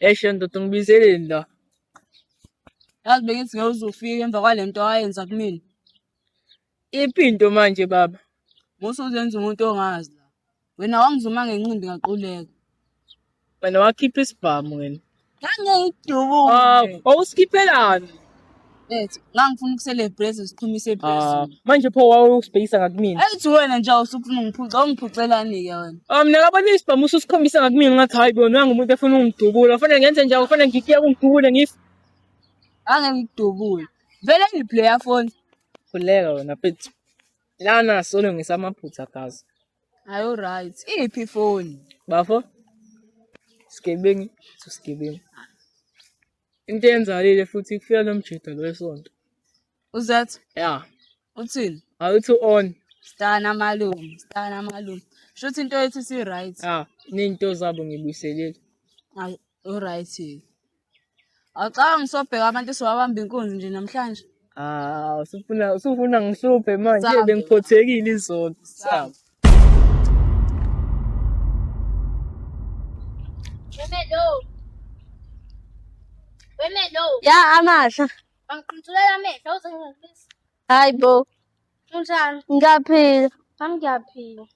Esho ndoda ngibizeleni la. Yazi bengithi ngiyozofika emva kwalento ayenza kumina. Iphi into manje baba? Musuzenza umuntu ongazi la. Wena wangizuma ngenqindi ngaquleka. Wena wakhipha isibhamu wena. Ngangidubule. Wawusikhiphelani? Ngangifuna ukucelebrate sichumise phezulu. Manje pho wawusibhekisa ngakumina. Ayithi wena nje awusufuna ungiphuca, ungiphucelani-ke wena? Mina kabona isibhamu ususikhombisa ngakumina ngathi hayi bona umuntu efuna ungidubula. Kufanele ngenze njalo, kufanele ngikuyeke ungidubule ngife. Angeke ngikudubule. Vele ngiplayer phone. Khuleka wena mfethu. Lana solo ngisamaphutha gazi. Ayo right. Iphi ifoni? Bafo? Sigebengu, sigebengu. Into eyenzakalile futhi kufika lo mjida lo esonto. Uzathi? Ya. Uthini? Awuthi on. Stana malume, stana malume. Shuthi into yethu si right. Nento zabo ngibuyiselile. Hayi, right. Awucanga ngisobheka abantu esiwabamba inkunzi nje namhlanje. Usufuna ngihluphe manje bengiphothekile izolo. Sawa. Wemelo. Ya amahla. Bangiqintulela amehlo uzengizisa. Hayi bo. Unjani? Ngiyaphila. Nami ngiyaphila.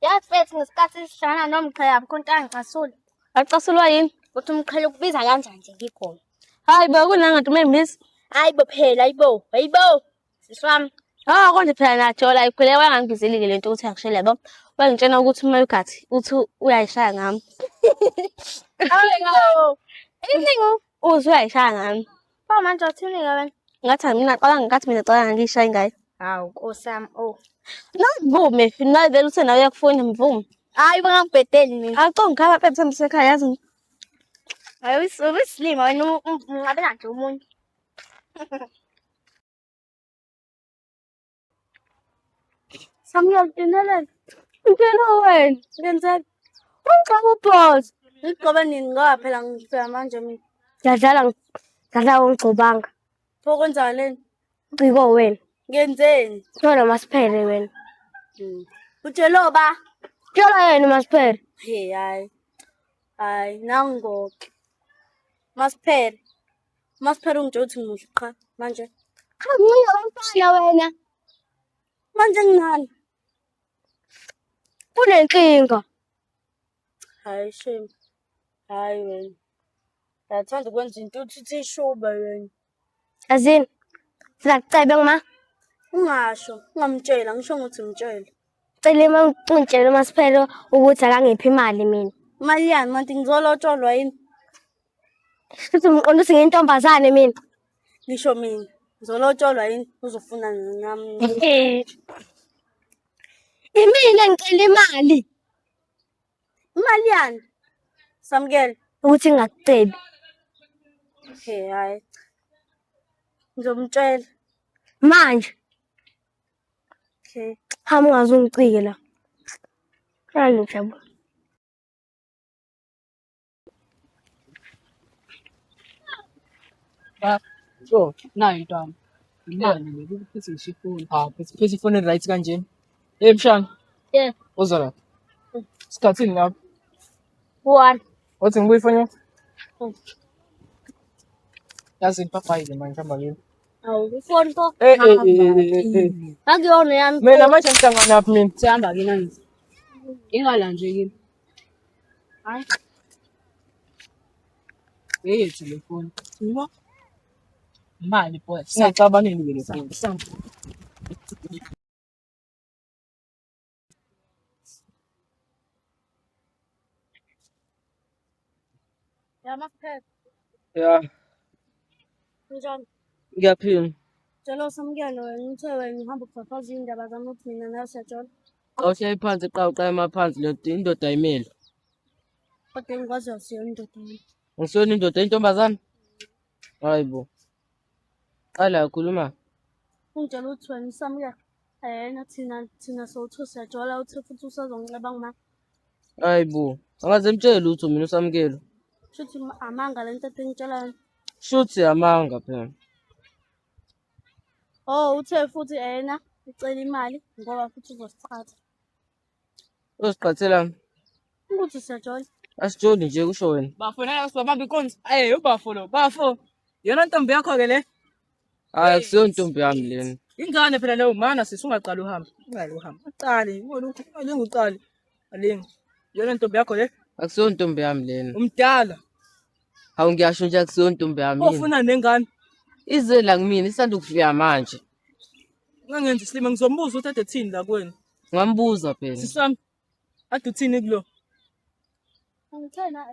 Yazi mfethu ngesikhathi esihlangana nomqhele khonto angicasula. Acasulwa yini? Uthi umqhele ukubiza kanjani nje ngikhona. Hayi bo kunangathi umemisi. Hayi bo phela, hayibo. Siswami. Konje phela najola iphile wangangibizeli lento ukuthi angishele yabo. Wangitshena ukuthi uma ugathi uthi uyayishaya ngami. Hayibo. Iningi Uthi uyayishaya ngami. pho manje uthini ke wena? Ngathi mina cala ngishaya ngayo. Hawu Nkosami. Navume fina vele uthi nawe uyakufuna mvume. Hayi bangangibhedeli mina. Aco ngikhaba phela msekhaya yazi. Hayi uyisilima wena ungabela nje umuntu. Samuyalitenelela. Ngitshela wena, ngenzeni? Ungixaka ubhozi. Ngigcobe nini ngoba phela ngifika manje mina. Ngiyadlala ungixobanga. Pho kwenzakaleni? Ciko wena. Ngenzeni? Tshona masiphele wena. Utshelo ba? Tshela yena masiphele. Hayi nangoke. Masiphele ungitsho uthi muhle qha manje. Cha ngiyabafana wena. Manje nginani? Kunenkinga. Hayi shame. Hayi wena. Uyathanda ukwenza into uthi ishuba wena. Azini. Sizakucebe ngama. Ungasho, ungamtshela, ngisho ukuthi umtshele. Cela ungitshele masiphele ukuthi akangiphi imali mina. Imali yani manje ngizolotsholwa yini? Futhi ngiqonda ukuthi ngiyintombazane mina. Ngisho mina, ngizolotsholwa yini? Uzofuna nami. Imina ngicela imali. Imali yani? Samukele. Ukuthi ngingakucebi. Hayi. Ngizomtshela. Manje. Hamba ungazungicike la. Hayi ngijabule. So, nayo intwana. Imali le kuphethe ishifoni. Phethe ifoni right kanjeni. Mshana. Yeah. Uzala. Sikhathini lapho. 1. Wathi ngibuye ifoni yakho? Yazi ngipapayile manje hamba yini. Awu ifoni pho. Akuyona yami. Mina manje ngihlangana naphi mina? Sihamba ke nangithi. Ingala nje kimi. Hayi. Yeyethu le phone. Yebo. Imali boy. Singacabanini ke le phone. Masiphele. Ya, Njani? ngiyaphila. Tshela Samukele wena uthe wena uhamba ukufafaza indaba zami uthi mina nawe siyatshola. Awushaye phansi eqaqa emaphansi le indoda ayimele. Kodwa ngikwazi asiyo indoda yami. Ngisona indoda intombazane? Hayibo. Qala ukhuluma. Ungitshela ukuthi wena Samukele. Yena thina sowuthi siyatshola uthi futhi usazongiceba ngima. Hayibo. Angaze mtshele lutho mina uSamukelo. Shuthi amanga lento engitshela. Shuthi amanga phela. Uthe futhi yena ucela imali ngoba futhi uzosithatha. Uziqhathelani? Ukuthi siyatshola. Asijoli nje kusho wena. Bafo nayo sibamba inkonzo. Ubafo lo, bafo. Yona ntombi yakho ke le. Hayi akusiyo ntombi yami lena. Ingane phela leyo mana sisungaqala uhamba. Ungaqala uhamba. Uqale, alingi uqale. Alingi. Yona ntombi yakho le. Akusiyo ntombi yami lena. Umdala. Hawu ngiyasho nje akusiyo ntombi yami. Ofuna nengane. Ize la kumina isanda ukufika manje. Ungangenzi isilima ngizombuza ukuthi ade thini la kuwena. Ngambuza phela. Sisami. Ade uthini kulo? Angithena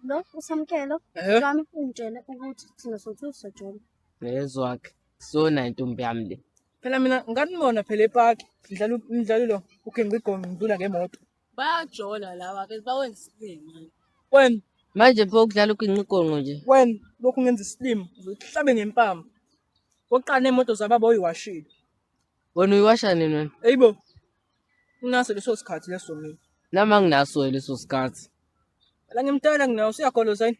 lo usamkelo wami ungitshele ukuthi thina sothu siyajola. Nezwakhe. Sona intombi yami le. Phela mina nganibona phela epaki. Ngidlala umdlalo lo. Ugenqa igoma ngidlula ngemoto. Bayajola lawa ke bawenza isilima. Wena, Manje pho ukudlala uginqigonqo nje. wena lokhu ngenza isilimo. Uzohlabe ngempama. Wokuqala nemoto zababa oyiwashile. Wena uyiwasha nini wena? Eyibo. Unaso leso sikhathi leso mina. Nama nginaso leso sikhathi. La ngimtala nginawo siyagoloza yini?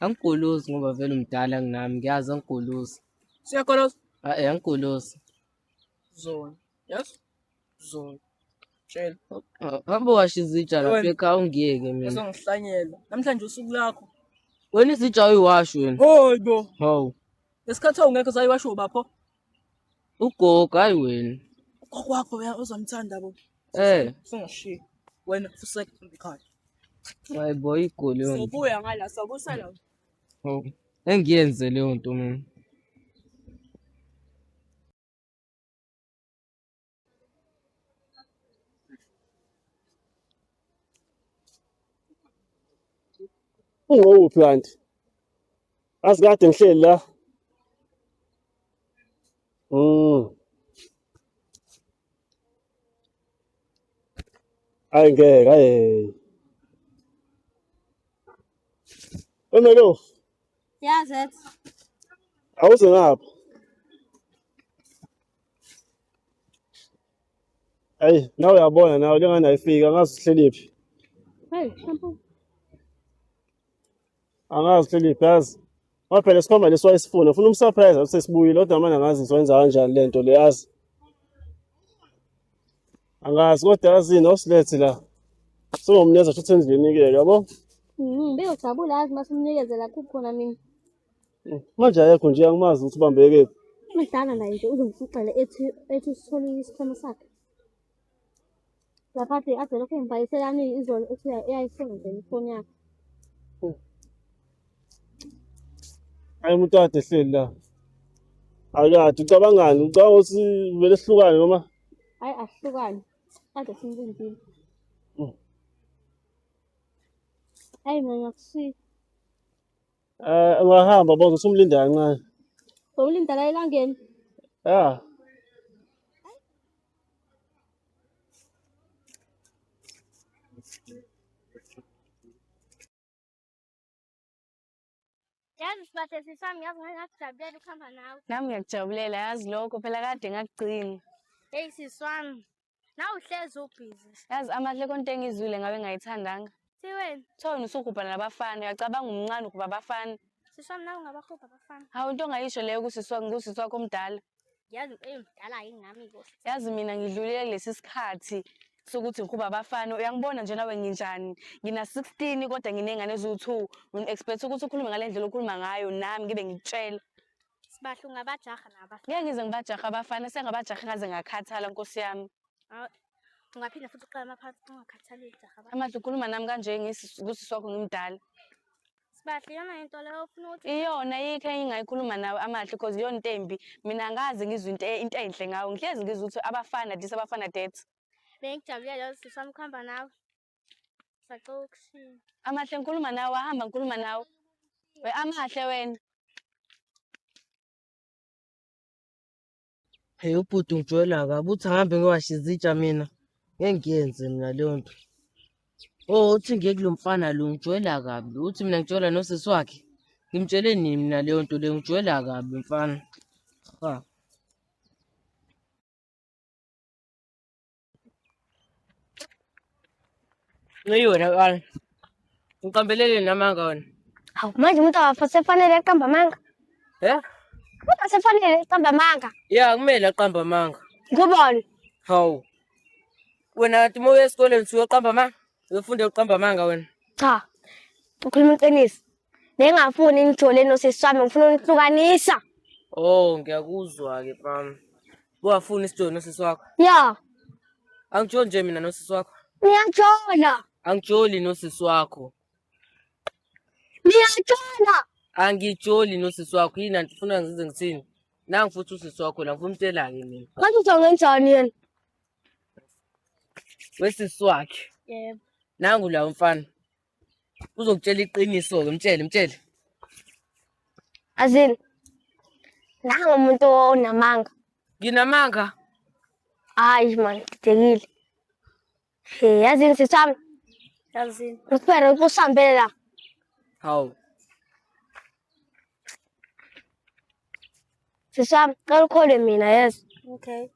Angigolozi ngoba vele umdala nginami ngiyazi angigolozi. Siyagoloza. Angigolozi. Zona. Yes? Zona. Tshela. Hamba washa izitsha lapha ekhaya ungiyeke mina. Uzongihlanyela. Namhlanje usuku lakho. Wena izitsha uyiwashi wena. Hoyibo. Hawu. Lesikhathi ongekho sayiwasho ubapho. Ugogo hayi wena. Kokwakho uzamthanda bo. Singashiya. Wena useke ekhaya. Hayi boy igoli yona. Sobuya ngala sobusela. Hawu. Engiyenze leyo nto mina. Ungowuphi kanti? Asikade ngihleli la. Hayi ngeke hayi. Emelo, Yazi awuze ngapha. Hayi, nawe uyabona nawe lengane ayifika ngazi uhlelephi. hey shampoo. Angazi uhlelephi yazi. Waphela sikhomba leswa isifuna. Ufuna umsurprise usesibuyile kodwa manje angazi siwenza kanjani lento le yazi. Angazi kodwa yazi nosilethi la. Singomneza futhi endlini ke yabo. Beyojabula yazi masimnikezela kukhona mina. Manje ayekho nje angimazi ukuthi ubambeke. Umdala naye nje uzomfuqela ethi sithole isikhwama sakhe. Laphathi ade lokho engibhayiselani izolo ethi eyayifuna nje ifoni yakhe. Hayi umuntu ade hleli la. Akade ucabangani? Ucabanga ukuthi vele sihlukane noma? Hayi asihlukane. Ade simlindile. Hayi mina ngiyakusiza. Angahamba bonke usumlinda kancane. Bowulinda la elangeni. Ya. Yazi sibathe sisami yazi ngakujabulela ukuhamba nawe. Nami ngiyakujabulela yazi lokho phela kade ngakugcina. Hey siswami. Nawe uhlezi ubhizi. Yazi amahle konke engizwile ngabe ngayithandanga. Siwena. Thona usugubha nabafana, uyacabanga umncane ukuba abafana. Siswami nawe ungabahupha abafana. Hawu into ongayisho leyo ngusisi wakho omdala. Yazi mdala yingami ko. Yazi mina ngidlulile kulesi sikhathi sokuthi ngikhupha abafana. Uyangibona nje nawe nginjani. Ngina 16 kodwa nginengane eziwu2. Expect ukuthi ukhulume ngale ndlela okhuluma ngayo nami ngibe ngikutshela. Sibahle ungabajaha nabafana. Ngeke ngize ngibajaha abafana, sengabajaha ngaze ngakhathala Nkosi yami. Ungaphinda futhi uqala amaphansi ungakhathaleli jaha abafana. Amahle ukhuluma nami kanje ngusisi wakho ngimdala. Sibahle yona into leyo ufuna ukuthi Iyona yikho engingayikhuluma nawe amahle because iyona into embi. Mina ngazi ngizwe into enhle ngawe. Ngihlezi ngizwe ukuthi abafana abafana death. bengijabulela yazi siswami ukuhamba nawe. Sacela ukushiya. Amahle ngikhuluma nawe, hamba ngikhuluma nawe. We amahle wena. Hey ubhuti ngijwayela kabi uthi angihambe ngiwashe izitsha mina. Ngeke ngiyenze mina leyo nto. Uthi ngeke lo mfana lo ngijwayela kabi. Uthi mina ngijwayela nosisi wakhe. Ngimtshele nini mina leyo nto le ngijwayela kabi mfana. Ha. Wena wala. Ngiqambelele namanga wena. Hawu manje umuntu afanele eqamba amanga. Umuntu asefanele eqamba amanga. Ya kumele aqamba amanga. Ngubona. Hawu. Wena athi uma uya esikoleni usuyoqamba amanga? Uyofunde uqamba amanga wena. Cha. Ukhuluma iqiniso. Nengafuni ngijole nosisi wami ngifuna unihlukanisa. Oh, ngiyakuzwa-ke mfam. Buwafuna isijoni nosisi wakho. Ya, Angijoli nje mina nosisi wakho. niyajola. Angijoli nosisi wakho. Niyajola. Angijoli nosisi wakho. Yini anti ufuna ngize ngithini? Nangu futhi usisi wakho la ngifuna umtshela-ke mina. Ngathi uzongenzani yena? Wesisi wakhe. Yebo. Nangu la mfana. Uzokutshela iqiniso-ke mtshele. Azini. Nanga umuntu onamanga. Nginamanga. Hayi man, ngidekile. Yazini sisi wami. Yazini. Usiphere usihambele la. Hawu. Sisi wami, cela ukhole mina yazi. Okay.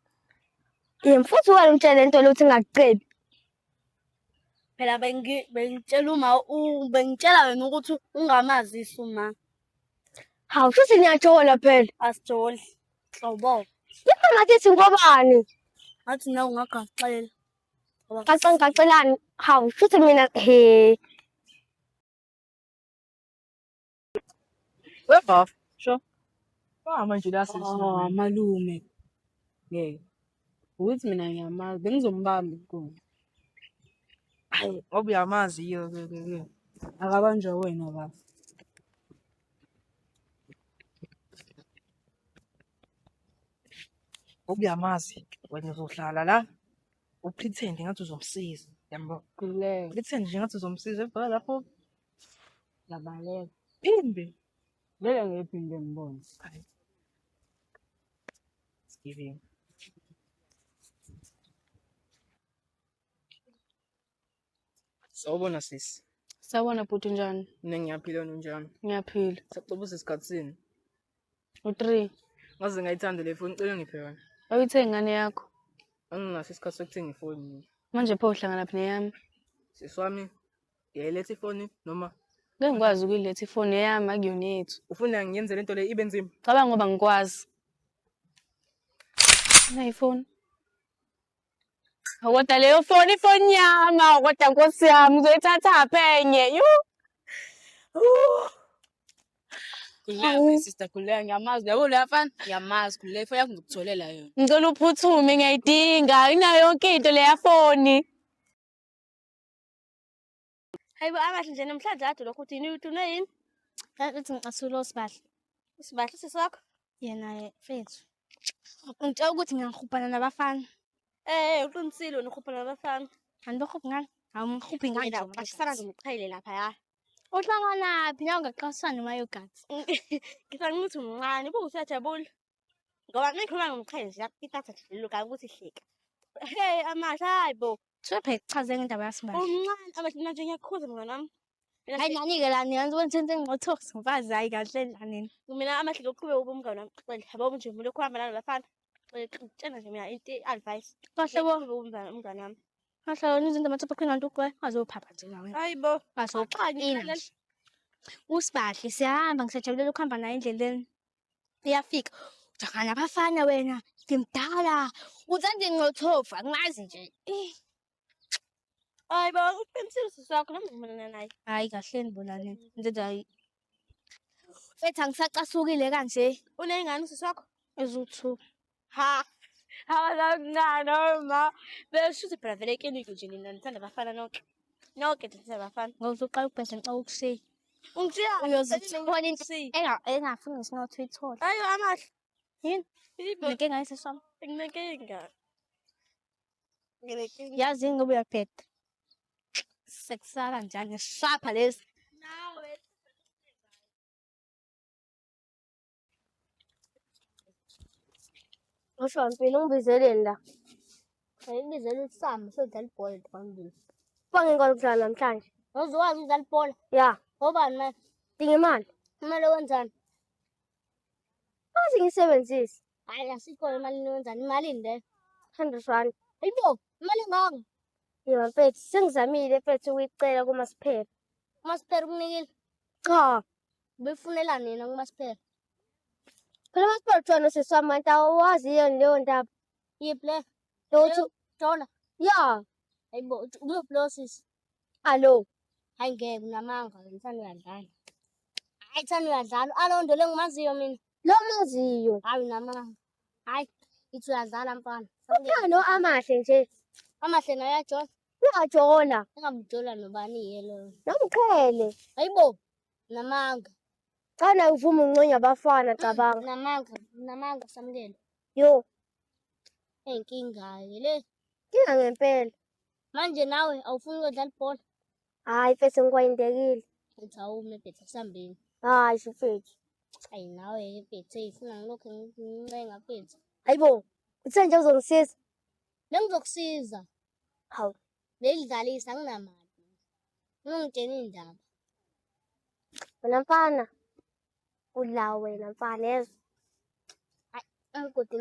Futhi wena umtshele into lokuthi ngingaqedi. Phela bengitshela wena ukuthi ungamazisi uma. Hawu, futhi niyajola phela. Asijoli. Hlobo. Yipha ngathi ngobani? Ngathi nawe ungagaxela. Ngacelani. Hawu, futhi mina Webaf. Sure. Manje la sisi. Malume. Ngeke. Ukuthi mina ngiyamazi bengizombamba inkulu. Hayi, ngoba uyamazi ke. Akabanjwa wena baba. Ngoba uyamazi wena uzohlala la. Upretend ngathi uzomsiza. Yambo. Kuleke. Pretend nje ngathi uzomsiza ebhala lapho. Labaleka. Imbi. Ngeke ngiphinde ngibone. Hayi. Giving. Sawubona sisi. Sawubona bhuti njani? Mina ngiyaphila wena unjani? Ngiyaphila. Sakuxoba isikhatsini. U3. Ngaze ngayithanda le phone ngicela ngiphe yona. Awuyithe ingane yakho. Anginaso isikhathi sokuthenga ifoni. Manje pho uhlangana phi neyami? Sisi wami, ngiyayiletha ifoni noma Ngeke ngikwazi ukuyiletha ifoni yami akuyona yethu. ufuna ngiyenze lento le ibe nzima? Cabanga ngoba ngikwazi. iPhone. Kodwa leyo ifoni yami, kodwa Nkosi yami ngizoyithatha phenye. Kulapha sister Khuleka ngiyamazi yabo leya mfana ngiyamazi Khuleka ifoni yakho ngikutholela yona. Ngicela uphuthume ngiyayidinga, inayo yonke into leya foni. Hayibo abahle nje namhlanje ade lokho uthini uthune yini? Ngathi ngicasulo sibahle. Sibahle sisi wakho? Yena mfethu. Ngicela ukuthi ngiyahubhana nabafana. Uqinisile wena uhubhana nabafana. Kanti bahubha ngani? Hawu ngihubhi ngani? Basisana ngomchayile lapha ya. Uhlangana phi nawe ngaqasana noma yogathi? Ngifanele ukuthi umncane, buthi uyajabula. Ngoba ngikhuluma ngomchayile nje itatha nje lo ukuthi hleka. Hey amasha hayibo. Siphe chaze ngendaba yasimanje. Umncane abathi manje ngiyakhuza mngani wami. Hayi nani ke la niyanze wenze into engothox ngifazi hayi kahle la nini. Mina amahle loqhube ubumngani wami xela yabo nje umuntu okuhamba nalabafana. Ngicela nje mina into advice. Kahle bo umngani wami. Kahle wena izinto mathupha qina nto ukwe azophapha nje nawe. Hayibo. Azoxhanya. Usibahle siyahamba ngisajabulela ukuhamba naye endleleni. Iyafika. Ujagana abafana wena. Ngimdala. Uzande ngothofa ngazi nje. Hayibo uqinisile sisakho noma naye. Hayi kahle nibonane. Njengoba hayi. Fethi angisacasukile kanje. Uneyingane sisakho? Ezu2. Ha. Awalangana ma. Beshuthi phela vele eklinikhi nje nina nithanda abafana nonke. Nonke nithanda abafana. Ngawuzoqala ukubhedla ngicela ukushiya. Ungishiya uyozithona into engafuni ngisinothi uyithole. Ayo amahle. Yini? Inkinga yesiswami. Nginenkinga. Yazi ngoba uyaphetha. Sekusala njani shapha lesi. Nawe. Usho mpilo ungibizeleni la. Ngibizela isamba sodlala ibhola phambili. Fange ngikwazi ukudlala namhlanje. Uzokwazi ukudlala ibhola? Ya. Ngobani manje? Dinga imali. Imali wenzani? Azi ngisebenzise. Hayi asikho imali wenzani? Imali inde. 100 rand. Hayibo, imali ngaka. Yebo mfethu, sengizamile mfethu ukuyicela kuMasiphela. uMasiphela ukunikile? Cha. Befunela nina kuMasiphela. Phela uMasiphela uthiwa nosesami manje awazi yini leyo ndaba? Yiphi le? Lothi Jona. Ya. Hayibo, ukuphi lo sisi? Alo. Hayi ngeke unamanga ngithanda uyadlala. Hayi thanda uyadlala. Alondo lo engimaziyo mina. Lo maziyo. Hayi unamanga. Hayi ithi uyadlala mfana. Uthando amahle nje. Amahle naye ayajona. Uyajona. Engamjola nobani yelo. Nomqhele. Hayibo. Namanga. Cana uvuma unconya abafana cabanga. Namanga samukela. Yo. Inkinga-ke le. Inkinga ngempela. Manje nawe awufuni ukudlala ibhola? Hayi mfethu ngikwayindekile. Uthi awume mfethu asambeni. Hayi mfethu. Hayi nawe mfethu ifuna ngilokhu ngincenga mfethu. Hayibo. Uthe nje uzongisiza? Bengizokusiza. Hawu. Belidlalisa anginamali. Ungitshela indaba. Wena mfana. Ulawo wena mfana yezwa. Nomgodi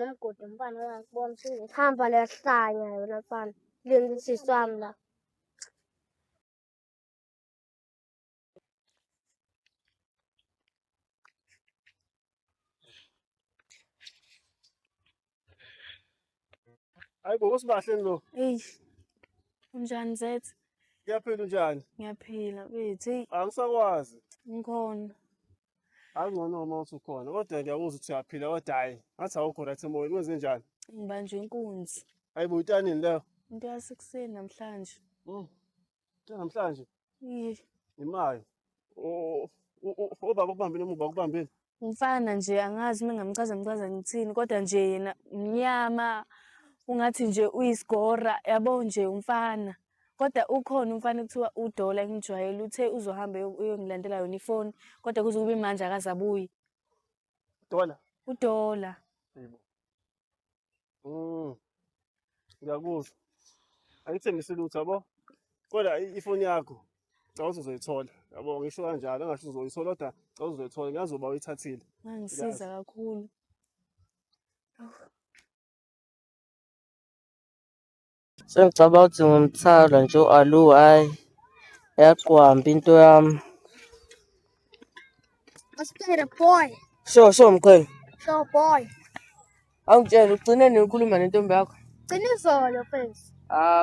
mfana uyakubona hamba lahlanya wena mfana. Lengisisi wami la. Hayibo usibahleni lo. Eish. Unjani Zethu? Kuyaphila unjani? Ngiyaphila bethi. Angisakwazi. Ngikhona. Angcono uma uthi ukhona. Kodwa ngiyakuzwa ukuthi uyaphila kodwa hayi. Ngathi awukho right emoyeni. Kwenze njani? Ngibanjwe inkunzi. Hayibo utanini leyo? Into yasekuseni namhlanje. Namhlanje? Iye. Imayo. Ubaba kubambile umuba kubambile. Umfana nje angazi uma ngamchaza ngithini kodwa nje yena mnyama ungathi nje uyisigora yabo nje umfana. Kodwa ukhona umfana ekuthiwa uDola engijwayele uthe uzohamba uyongilandela yona ifoni kodwa kuze kube manje akazabuyi. Dola. uDola. Yebo. Ngiyakuzwa. Angithembise lutho yabo. Kodwa ifoni yakho cawuthi uzoyithola. Yabo ngisho kanjalo engasho uzoyithola kodwa cawuthi uzoyithola ngiyazoba uyithathile. Ngangisiza kakhulu. Sengicabanga ukuthi ngumthala nje u-Alu hhayi. Yaqwamba into yami. Masipere boy. Sho mqhele. Sho boy. Awungitshela ugcine nini ukhuluma nentombi yakho? Gcina izolo mfethu.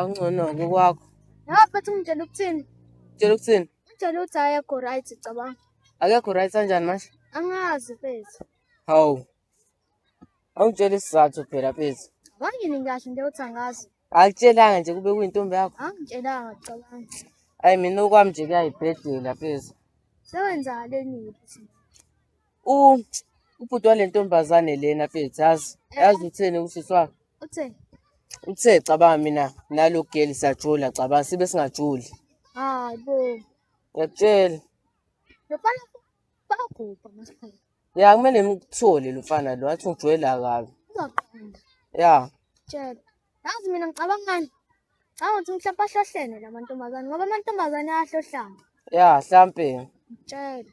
Ungcono-ke kwakho. Mfethu ungitshela ukuthini? Tshela ukuthini? Ngitshela ukuthi ayekho right cabanga. Akekho right kanjani manje? Angazi mfethu. Hawu. Awungitshela isizathu phela mfethu. Wangini ngisho nje ukuthi angazi. Akutshelanga nje kube kuyintombi yakho? Angitshelanga cabanga. Hayi mina okwami nje kuyayibhedlela mfethu. Sewenzaleni mfethu? Ubhuti wale ntombazane lena mfethu yazi utheni usisi wakhe? Utheni? Uthe cabanga mina nalo geli sajula cabanga sibe singajuli. Hayi bo. Ngiyakutshela. Lofana bagupha masiphela. Ya kumele ngikuthole lo mfana lo wathi ungijwayela kabi. Uzaqonda. Ya. Tshela. Yazi mina ngicabangani? Ukuthi mhlawumbe ahlohlene lamantombazane ngoba amantombazane ayahlohlana. Ya mhlampe. Tshela.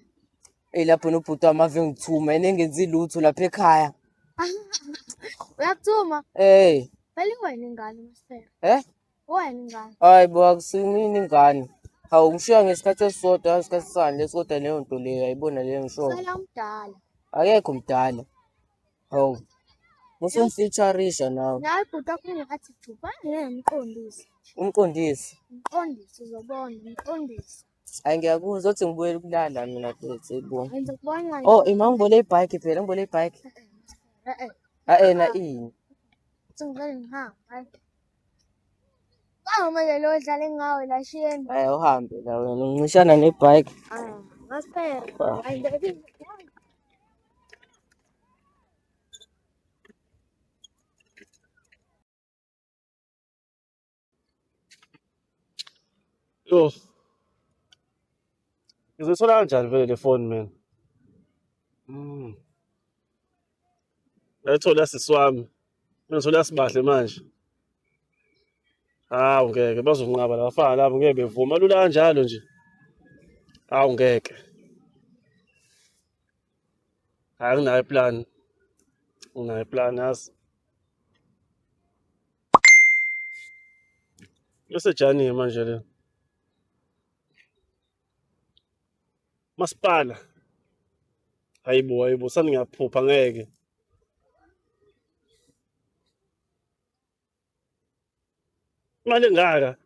Lapho nobhuti wami ave ngithuma engenzi lutho lapha ekhaya. Uyakuthuma? Phela wena ingane masiphela. Wena ingane. Hayi bo akusimini ingane. Hawu ngishiya ngesikhathi esisodwa isikhathi sani lesikhoda leyo nto leyo ayibona leyo ngisho. Sala umdala. Akekho mdala. Hawu. Musumfeaturisha nawe. Nayi bhuti akhuluma ngathi thupa umqondisi. Umqondisi. Umqondisi uzobona umqondisi. Hayi ngiyakuzwa uthi ngibuyele ukulala mina mfethu yebo. Wenza kubona. Ima ngibole ibhayiki phela ngibole ibhayiki. Na ini. Singivele ngihamba. Hayi. Manje lo dlala ngawe la shiyeni. Hayi uhambe la wena uncishana nebhayiki. Ngasiphela. Hayi baby. Yo. Ngizothola kanjani vele le phone mina? Ngayithola sisi wami. Mina ngithola sibahle manje. Hawu ngeke bazonqaba labafana labo ngeke bevuma lula kanjalo nje. Hawu ngeke. Hayi nginayo plan. Nginayo plan yazi. Bese jani manje le. Masipala. Hayibo sani ngiyaphupha ngeke. Imali engaka?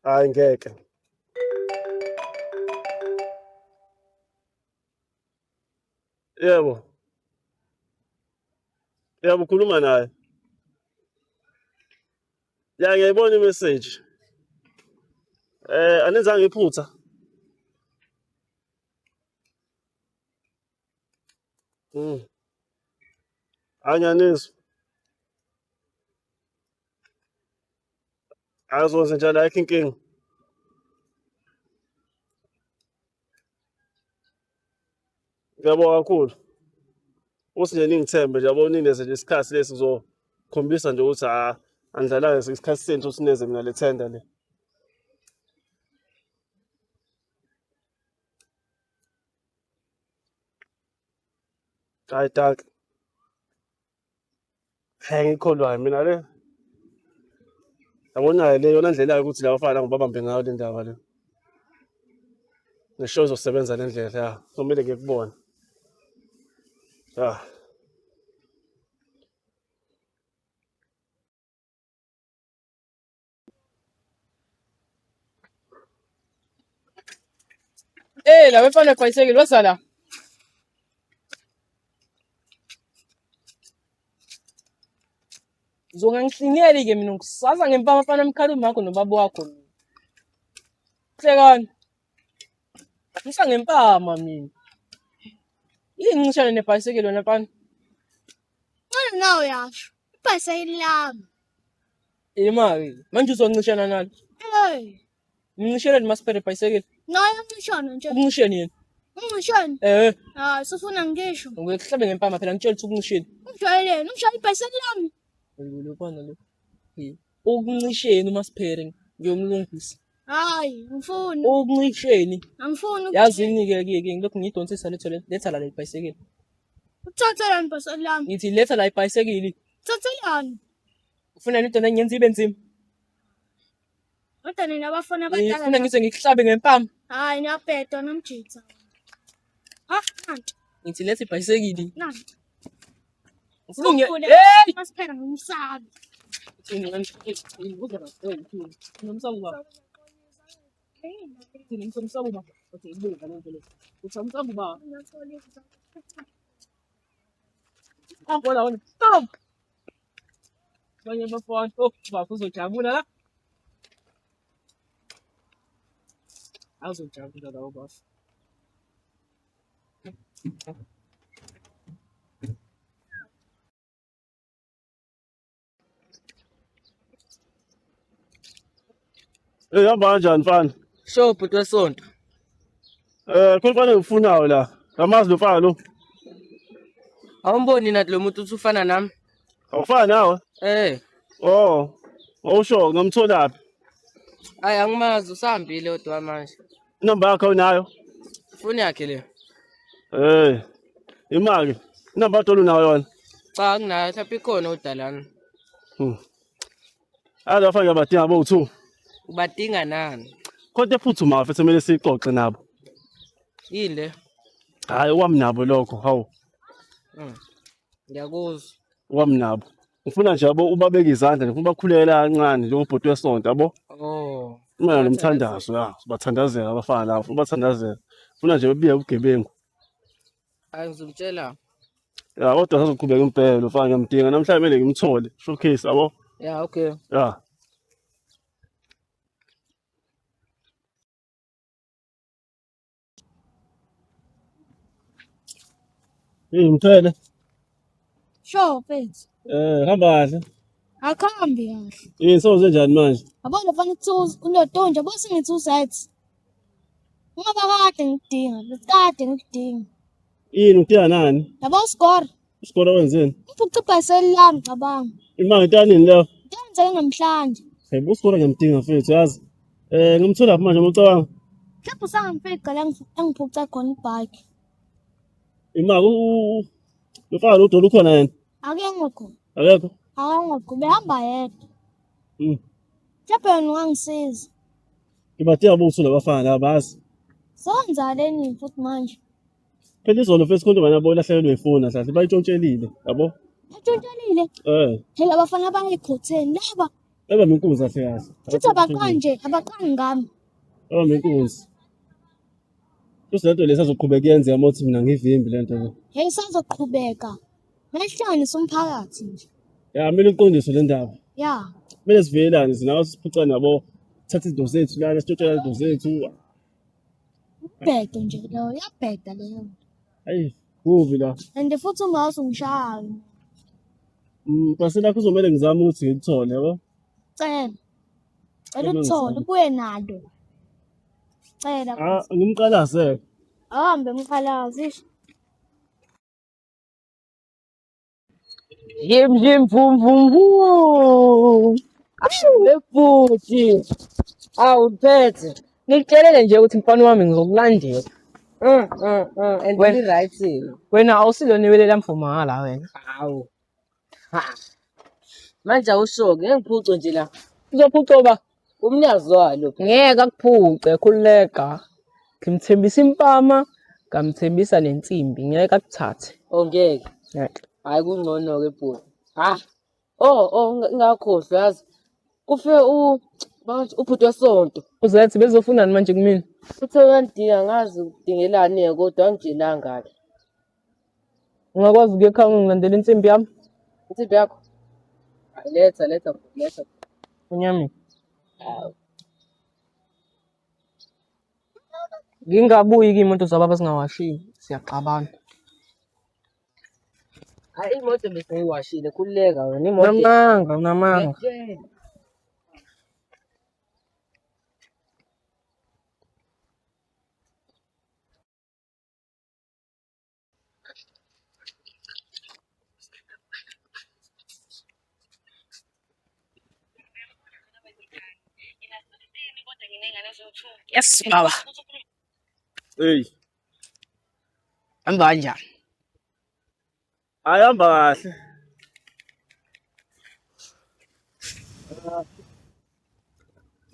Hhayi ngeke. Yebo. Yebo, ukhuluma naye. Ya ngiyayibona i-message. Anenzanga iphutha. Anyanizwa. Azokwenza njalo ayikho inkinga. Ngiyabonga kakhulu. Ukuthi nje ningithembe nje yabo nineze nje isikhathi lesi kuzokhombisa nje ukuthi anidlalayo isikhathi senu ukuthi neze mina le tender le. Hayi Taki. Ngikholwayo mina le. Yabona le yona ndlela yokuthi la bafana ngibabambe ngayo le ndaba le. Neshow izosebenza le ndlela ya. Kumele ngikubone. Ya. La bafana ebhayisekile wasala. Uzongangihliniyeli-ke mina ngisaza ngempama afana emkhalumi wakho nobaba wakho. Hlekani. Ngisa ngempama mina. Yini ngishane nebhayisekile wena mfana? Ngicela nawe yasho. Ibhayisekili lami. Imali. Manje uzongishana nalo. Hey. Ngishele masiphere ibhayisekile. Naye ngishona nje. Ukungisheni yena? Ungishona? Hayi, sufuna ngisho. Ngikuhlabe ngempama phela ngitshela ukuthi ukungisheni. Ungijwayeleni, ungishaya ibhayisekili lami. Lo bana lo. Ukuncisheni umasiphere ngiyomlungisa. Hayi, ngifuni. Ukuncisheni. Angifuni. Yazi ngike ngilokhu ngidonsisa letha la ibhayisekile. Uthathelani ibhayisekili lami? Ngithi letha la ibhayisekile. Uthathelani? Ufuna into engenza ibe nzima. Kodwa nina abafana abadala. Ufuna ngize ngikuhlabe ngempama. Hayi, niyabhedwa nomjitha. Ha, nanti. Ngithi letha ibhayisekile. Nanti. Ufuna Hey! Masiphela ngumsabi. Stop! Abanye abafana uzojabula la. Awuzojabula lawo bafu. Hamba kanjani mfana? Sho bhuti wesonto. Khona engikufunayo la. Ngamazi lo mfana lo. Awumboni nathi lo muntu uthi ufana nami? Awufana nawe? Oh. Awusho ngamtholaphi? Hayi angimazi usahambile kodwa manje. Inamba yakho unayo? Foni yakhe le. Imali. Inamba yakho unayo yona? Cha anginayo mhlawumbe ikhona udalana. Abafana abadinga bo2. Ubadinga nani? Kodwa futhi uma futhi kumele sixoxe nabo. Yini le? Hayi wami nabo lokho, hawu. Ngiyakuzwa. Wami nabo. Ngifuna nje yabo ubabeka izandla ngifuna bakhulela kancane njengobhuti wesonto yabo. Oh. Uma nomthandazo ya, sibathandazela abafana labo, ubathandazela. Ngifuna nje bebiye ubugebengu. Angizumtshela. Ya kodwa sazoqhubeka impela ufana ngiyamdinga namhlanje kumele ngimthole showcase yabo. Ya okay. Ya. Mthele. Sho, mfethu. Hamba kahle. Akhambi kahle. Yini soze njani manje? Yabona fanele ukuthi unotonje bose ngithi usethi. Ngoba kade ngidinga, kade ngidinga. Yini udinga nani? Yabo score. Isikole wenzeni? Ngiphuca ibhayisekili lami cabanga. Imali ntanini leyo? Ngenzeke namhlanje. Hey, usikole ngiyamdinga mfethu yazi. Ngimthola manje ngicabanga. Mhlawumbe usangamfika la engiphuca khona ibhayiki. Imali ufaka lo dola ukhona yena? Akengekho. Akekho? Akengekho, behamba yedwa. Mhlawumbe wena ungangisiza. Ngibadinga bo2 labafana laba bazi. Senzaleni futhi manje? Phela izolo mfethu konke bana bolahlekelwe ifoni mhlawumbe bayitshontshelile yabo. Batshontshelile? Phela abafana bayikhotheni laba Ebambe inkunzi kahle kahle. Futhi abaqangi ngami. Ebambe inkunzi. Futhi lento lesi azoqhubeka yenzeka uma uthi mina ngivimbi lento le. Hey sazoqhubeka. Mehlanganisa umphakathi nje. Ya, kumele uqondiswe le ndaba. Ya. Kumele sivelelane sinawo siphucane nabo. Thatha izinto zethu lana sitshotshela izinto zethu. Ubhede nje leyo, yabheda leyo. Hayi, kubi la. And futhi ungawuze ungishaya. Bese lakho uzomele ngizame ukuthi ngikuthole yabo. Cela. Cela uthole ubuye nalo. Cela. Ngimqalaze. Ahambe umkhalazi. Yim vum vum vum. Futhi. Awuphethe. Ngikutshelele nje ukuthi mfana wami ngizokulandela. And Wena- we right. Wena awusilona ibele lamfuma la wena. Hawu. Ha. Manje awusho ngeke ngiphuce nje la. Uzophuca ba? Umnyazi walo. Ngeke akuphuce khuleka. Ngimthembisa impama, ngamthembisa nensimbi, ngeke akuthathe. Ongeke. Ngeke. Hayi kungcono ke bhuti. Ha. Ngakhohlwa yazi. Kufe ubhuti wasonto. Uzathi bezofunani manje kumina? Uthe uyandinga ngazi ukudingelani kodwa angitshela ngale. Ungakwazi ukuya ekhaya ungilandela insimbi yami? Insipho yakho. Letha. Unyami. Ngingabuyi kimoto zababa singawashiyo. Siyaxabana. Hayi imoto bese ngiwashile khuleka wena imoto. Unamanga. Yes, baba. Hey, Hamba kanjani? ayihamba kahle.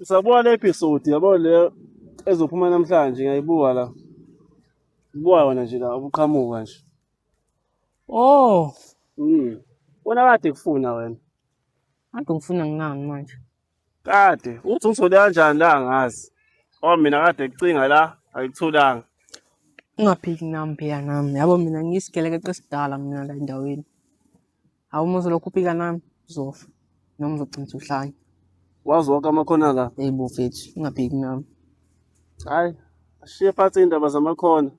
Sabuka le episode yabo le ezophuma namhlanje ngiyayibuka la. Ngibuka wona nje la ubuqhamuka nje. Oh, Wona kade kufuna wena. kade ngifuna ngingani manje. Kade uthi ngithole kanjani la angazi. Mina kade kucinga la ayikutholanga. Ungaphiki nami phela nami. Yabo mina ngiyisigeleke esidala mina la endaweni. Hawu muzo lokhu uphika nami uzofa. Noma uzogcina uhlanya. Wazi wonke amakhono la. Hey bo mfethu, ungaphiki nami. Hayi, ashiye phansi indaba zamakhona.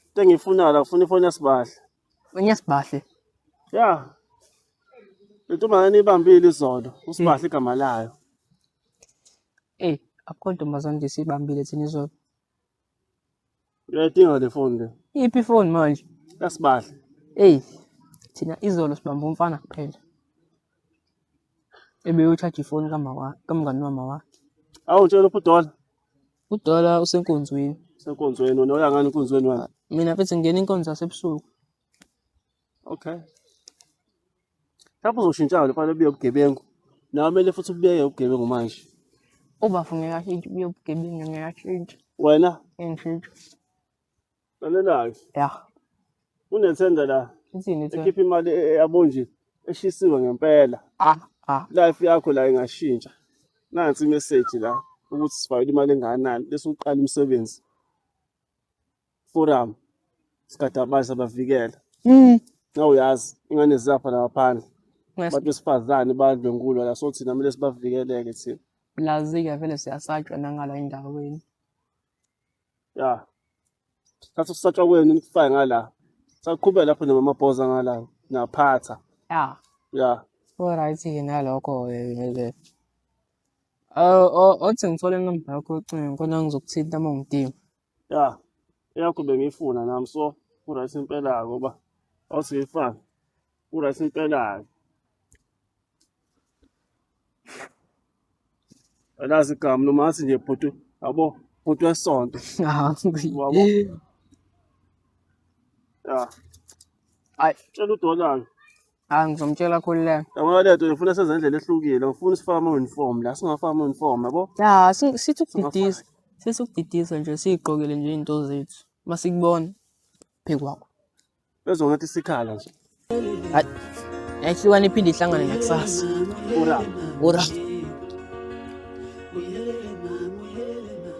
Into engifuna la ufuna ifoni yasibahle. Ngiyasibahle. Ya. Intombazane ibambile izolo, usibahle igama layo. Eh, akukho ntombazane nje sibambile thina izolo. Uyayidinga le phone le. Iphi phone manje? Yasibahle. Hey, thina izolo sibamba umfana kuphela. Ebeyothatha ifoni kamngani wami wakhe. Awutshela uDola. UDola usenkonzweni. Senkonzweni wena uya ngani inkonzweni wena? Mina mfethu ngingena inkonzo yasebusuku. Okay. Lapho uzoshintsha lo ubuye ubugebengu. Nawe kumele futhi ubuyeke ubugebengu manje. Ubafungeka shintshi ubuye ubugebengu ngiyashintsha. Wena Engishintsha. lalelayo. Ya. Unethenda la. Ithini thina? Ekhipha imali eyabonje eshisiwe ngempela. Life yakho la ingashintsha. Nansi imessage la ukuthi sifayile imali engakanani bese uqala umsebenzi. Forum. Sikadabaza abavikela. Nawuyazi ingane ziyapha lapha. Abantu besifazane badlwengulwa la so thina kumele sibavikeleke thina. Lazi-ke vele siyasatshwa nangala endaweni. Ya. Thatha usatshwa kwenu nifike ngala. Saqhubeka lapho namabhoza ngala. Naphatha. Ya. Ya. Alright-ke nalokho ke. Othi ngithole inamba yakho yocingo khona ngizokuthinta uma ngidinga. Ya. Eyakho bengifuna nami so uright impela ngoba awusifani. Uright impela. Alazi igama noma athi nje bhuti yabo bhuti wesonto. Wabo. Ya. Hayi, Tshela uDola. ngizomtshela khulileka. Yabona lento ngifuna sezendlela ehlukile. Ngifuna isifaka ama-uniform la singafaka ama-uniform yabo. Ya, sithi ukudidisa. Sesukudidisa nje sigqokele nje into zethu. Masikubona phekwakho. Bezongathi isikhala nje. Hayi. Ayihlukana iphinde ihlangane nakusasa. Ura. Ora. uyelele mama uyelele mama